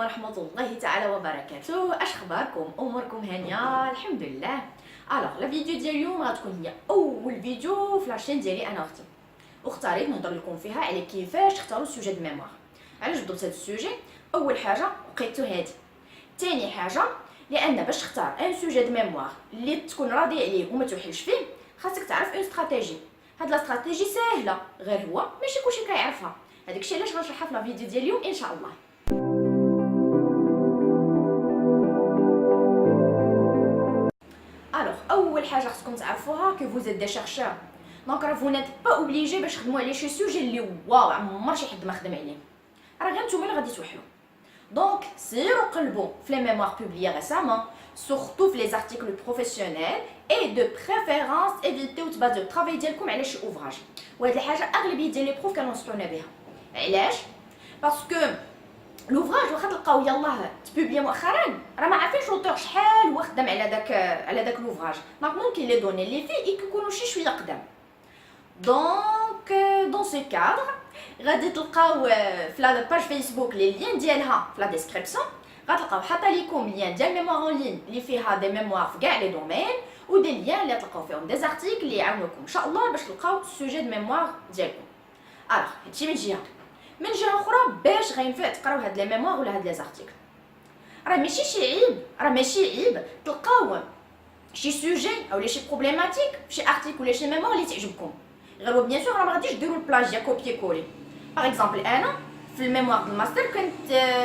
ورحمة الله تعالى وبركاته. اش اخباركم؟ اموركم هانيه؟ الحمد لله. الوغ لا فيديو ديال اليوم غتكون هي اول فيديو في لاشين ديالي انا واختي، واختاريت نهضر لكم فيها على كيفاش تختاروا السوجي دو ميموار. علاش درت هذا السوجي؟ اول حاجه لقيتو هادي، ثاني حاجه لان باش تختار ان سوجي دو ميموار اللي تكون راضي عليه وما توحلش فيه خاصك تعرف اون استراتيجي. هاد لا استراتيجي ساهله، غير هو ماشي كلشي كيعرفها. هذاك الشيء علاش غنشرحها في لا فيديو ديال اليوم ان شاء الله. الوغ اول حاجه خصكم تعرفوها كو فوز دي شيرشور، دونك راه فو نيت با اوبليجي باش تخدموا على شي سوجي اللي واو عمر شي حد ما خدم عليه، راه غير نتوما اللي غادي توحلوا. دونك سيروا قلبوا في لي ميموار بوبليي ريسامون، سورتو في لي زارتيكل بروفيسيونيل اي دو بريفيرونس ايفيتيو تبازيو الطرافاي ديالكم على شي اوفراج. وهاد الحاجه اغلبيه ديال لي بروف كنوصلونا بها. علاش؟ باسكو لوفراج واخا تلقاو يلاه تبوبلي مؤخرا راه ما عارفينش لوطور شحال هو خدام على داك لوفراج، دونك ممكن لي دوني اللي فيه يكونوا شويه قدام. دونك دون سي كادر غادي تلقاو في لا باج فيسبوك لي لين ديالها في لا ديسكريبسيون، غتلقاو حاطه لكم لين ديال ميموار اون لين اللي فيها دي ميموار في كاع لي دومين، ودي لين اللي تلقاو فيهم دي زارتيكل اللي يعاونوكم ان شاء الله باش تلقاو السوجي دو ميموار ديالكم. الوغ هادشي من جهه، من جهه اخرى باش غينفع تقراو هاد لي ميموار ولا هاد لي زارتيكل، راه ماشي شي عيب، راه ماشي عيب تلقاو شي سوجي اولا شي بروبليماتيك شي ارتيكل ولا شي ميموار اللي تعجبكم، غير بيان سور راه ما غاديش ديروا البلاجيا كوبي كولي. باغ اكزومبل انا في الميموار ديال الماستر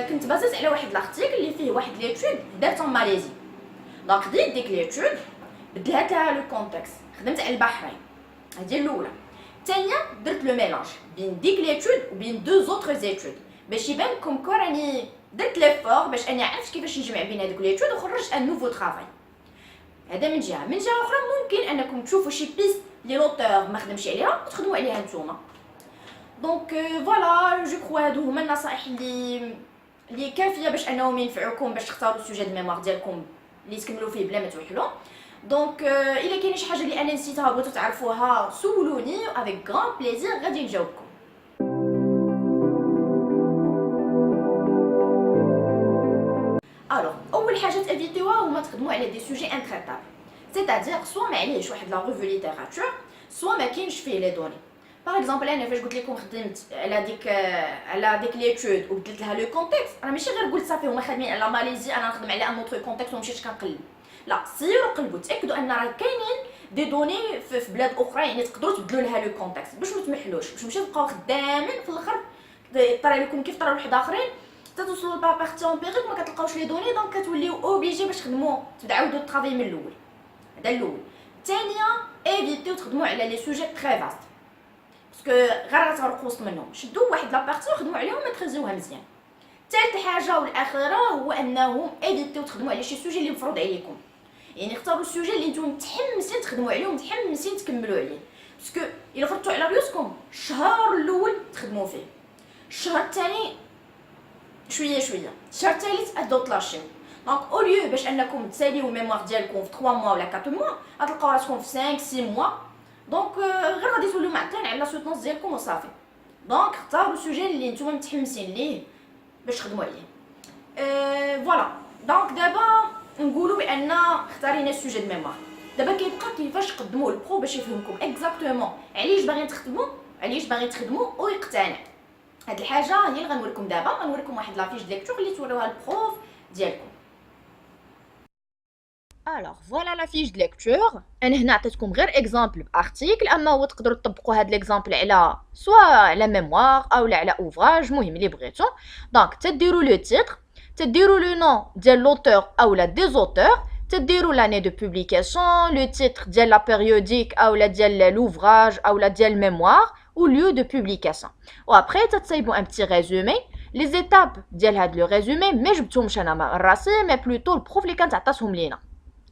كنت بازات على واحد لارتيكل اللي فيه واحد ليتود دارت en ماليزي، دونك خديت ديك ليتود بدلت لها لو كونتكست، خدمت على البحرين، هذه الاولى. الثانيه درت لو ميلانج بين ديك ليتود وبين دو زوتر زيتود باش يبان كوم كو راني درت ليفور باش انا عرفت كيفاش نجمع بين هذوك ليتود وخرجت ان نوفو طرافاي. هذا من جهه. من جهه اخرى ممكن انكم تشوفوا شي بيست لي لوتور ما خدمش عليها وتخدموا عليها نتوما. دونك فوالا جو كخوا هادو هما النصائح اللي كافيه باش انهم ينفعوكم باش تختاروا السوجي د ميموار ديالكم اللي تكملوا فيه بلا ما توحلوا. دونك الا كاين شي حاجه اللي انا نسيتها بغيتو تعرفوها سولوني افيك غران بليزير غادي نجاوبكم. الوغ اول حاجه تافيتيوها هما تخدموا على دي سوجي انتريتابل، سيتادير سوا ما عليهش واحد لا ريفو ليتيراتور سوا ما كاينش فيه لي دوني. باغ اكزومبل انا فاش قلت لكم خدمت على ديك ليتود وبدلت لها لو كونتكست، راه ماشي غير قلت صافي هما خادمين على ماليزي انا نخدم على ان اوتر كونتكست ومشيت كنقلب، لا سيروا قلبوا تاكدوا ان راه كاينين دي دوني في بلاد اخرى يعني تقدروا تبدلوا لها لو كونتكست باش ما تمحلوش، باش ماشي تبقاو خدامين في الاخر طرا لكم كيف طرا لواحد اخرين توصلوا لبا بارتي امبيريك ما كتلقاوش لي دوني، دونك كتوليو اوبليجي باش تخدموا تعاودوا الطرافاي من الاول. هذا الاول. الثانيه ايفيتيو تخدموا على لي سوجي تري فاست باسكو غير غتغرقوا وسط منهم، شدوا واحد لابارتي وخدموا عليهم وماتريزيوها مزيان. ثالث حاجه والاخيره هو انهم ايفيتيو تخدموا على شي سوجي اللي مفروض عليكم، يعني اختاروا السوجي اللي نتوما متحمسين تخدموا عليه ومتحمسين تكملوا عليه، باسكو الا فرضتوا على ريوسكم الشهر الاول تخدموا فيه، الشهر الثاني شويه الشهر الثالث ادو طلاشيو. دونك او ليو باش انكم تساليو الميموار ديالكم في 3 موا ولا 4 موا غتلقاو راسكم في 5 6 موا، دونك غير غادي توليو معطلين على لا سوتونس ديالكم وصافي. دونك اختاروا السوجي اللي نتوما متحمسين ليه باش تخدموا عليه. فوالا دونك دابا نقولوا بان اختارينا السوجي د ميموار، دابا كيبقى كيفاش تقدموا البرو باش يفهمكم اكزاكتومون علاش باغيين تخدموا ويقتنع. هاد الحاجه هي اللي غنوريكم دابا، غنوريكم واحد لافيش د ليكتور اللي توريوها البروف ديالكم. الوغ فوالا لا فيش د ليكتور، انا هنا عطيتكم غير اكزامبل بارتيكل، اما هو تقدروا تطبقوا هاد ليكزامبل على سوا على ميموار او على اوفراج المهم اللي بغيتو. دونك تديروا لو تيتر، تديروا لو نون ديال لوتور اولا دي زوتور، تديروا لاني دو بوبليكاسيون، لو تيتر ديال لا بيريوديك اولا ديال لوفراج اولا ديال الميموار ou lieu de publication. و après تتصايبوا ان بتي ريزومي لي زيتاب ديال هاد لو ريزومي ما جبتهمش انا من راسي مي بلوتو البروف اللي كانت عطاتهم لينا.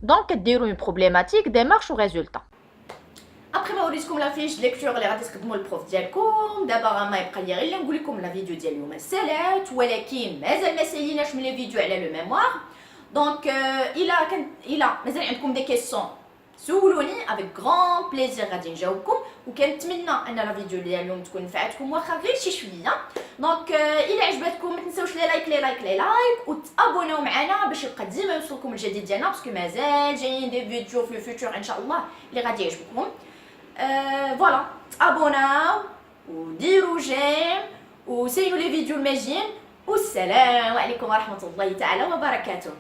دونك كديروا اون بروبليماتيك ديمارش و ريزولطا. ابري ما وريتكم لا فيش ليكتور اللي غادي تخدموا البروف ديالكم، دابا راه ما يبقى لي غير نقول لكم لا فيديو ديال اليوم سالات، ولكن مازال ما ساليناش من لي فيديو على لو ميموار. دونك الا مازال عندكم دي كيسيون سولوني افيك غران بليزير غادي نجاوبكم، وكنتمنى ان لا فيديو ديال اليوم تكون نفعتكم واخا غير شي شويه. دونك الا عجبتكم ما تنساوش لي لايك لي لايك وتابوناو معنا باش يبقى ديما يوصلكم الجديد ديالنا، باسكو مازال جايين دي فيديو في الفيوتشر ان شاء الله اللي غادي يعجبكم. فوالا تابوناو وديروا جيم وسيروا لي فيديو الماجين، والسلام عليكم ورحمه الله تعالى وبركاته.